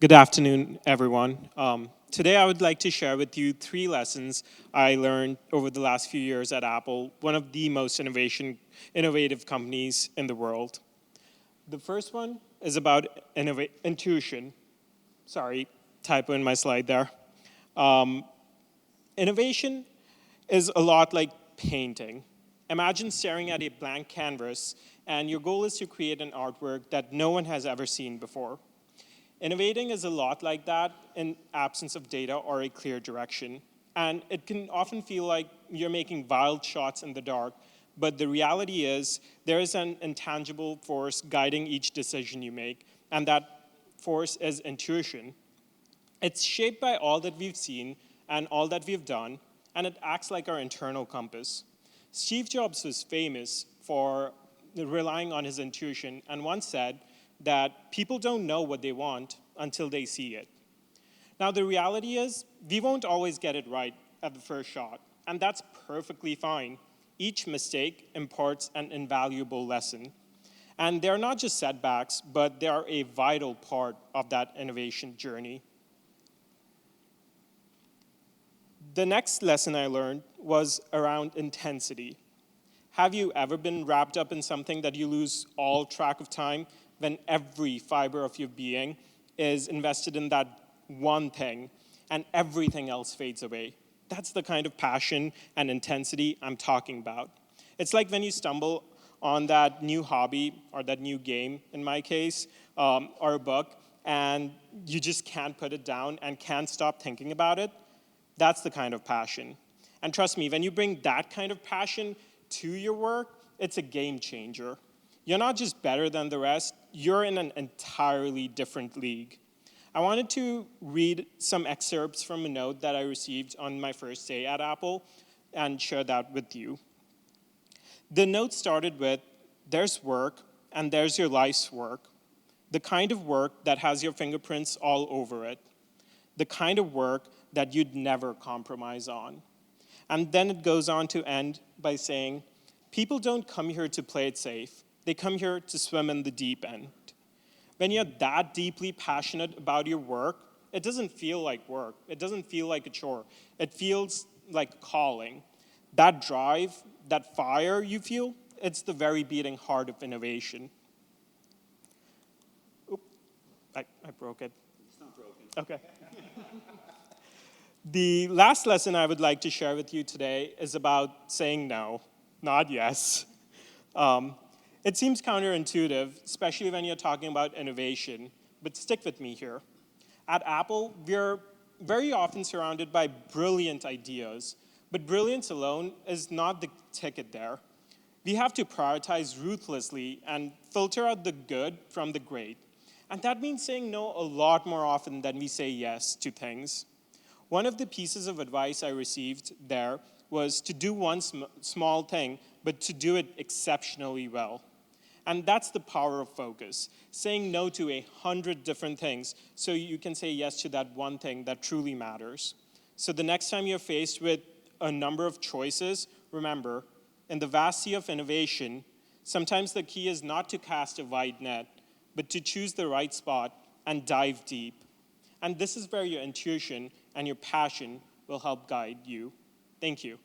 Good afternoon, everyone. Today, I would like to share with you 3 lessons I learned over the last few years at Apple, one of the most innovative companies in the world. The first one is about intuition. Sorry, typo in my slide there. Um, Innovation is a lot like painting. Imagine staring at a blank canvas, and your goal is to create an artwork that no one has ever seen before. Innovating is a lot like that in absence of data or a clear direction. And it can often feel like you're making wild shots in the dark, but the reality is there is an intangible force guiding each decision you make, and that force is intuition. It's shaped by all that we've seen and all that we've done, and it acts like our internal compass. Steve Jobs was famous for relying on his intuition and once said that people don't know what they want until they see it. Now, the reality is, we won't always get it right at the first shot, and that's perfectly fine. Each mistake imparts an invaluable lesson. And they're not just setbacks, but they are a vital part of that innovation journey. The next lesson I learned was around intensity. Have you ever been wrapped up in something that you lose all track of time when every fiber of your being is invested in that one thing and everything else fades away? That's the kind of passion and intensity I'm talking about. It's like when you stumble on that new hobby or that new game, in my case, or a book, and you just can't put it down and can't stop thinking about it. That's the kind of passion. And trust me, when you bring that kind of passion to your work, it's a game changer. You're not just better than the rest, you're in an entirely different league. I wanted to read some excerpts from a note that I received on my first day at Apple and share that with you. The note started with, "There's work, and there's your life's work. The kind of work that has your fingerprints all over it. The kind of work that you'd never compromise on." And then it goes on to end by saying, "People don't come here to play it safe. They come here to swim in the deep end." When you're that deeply passionate about your work, it doesn't feel like work. It doesn't feel like a chore. It feels like calling. That drive, that fire you feel, it's the very beating heart of innovation. Oop, I broke it. It's not broken. Okay. The last lesson I would like to share with you today is about saying no, not yes. It seems counterintuitive, especially when you're talking about innovation, but stick with me here. At Apple, we're very often surrounded by brilliant ideas, but brilliance alone is not the ticket there. We have to prioritize ruthlessly and filter out the good from the great. And that means saying no a lot more often than we say yes to things. One of the pieces of advice I received there was to do one small thing, but to do it exceptionally well. And that's the power of focus, saying no to 100 different things so you can say yes to that one thing that truly matters. So the next time you're faced with a number of choices, remember, in the vast sea of innovation, sometimes the key is not to cast a wide net, but to choose the right spot and dive deep. And this is where your intuition and your passion will help guide you. Thank you.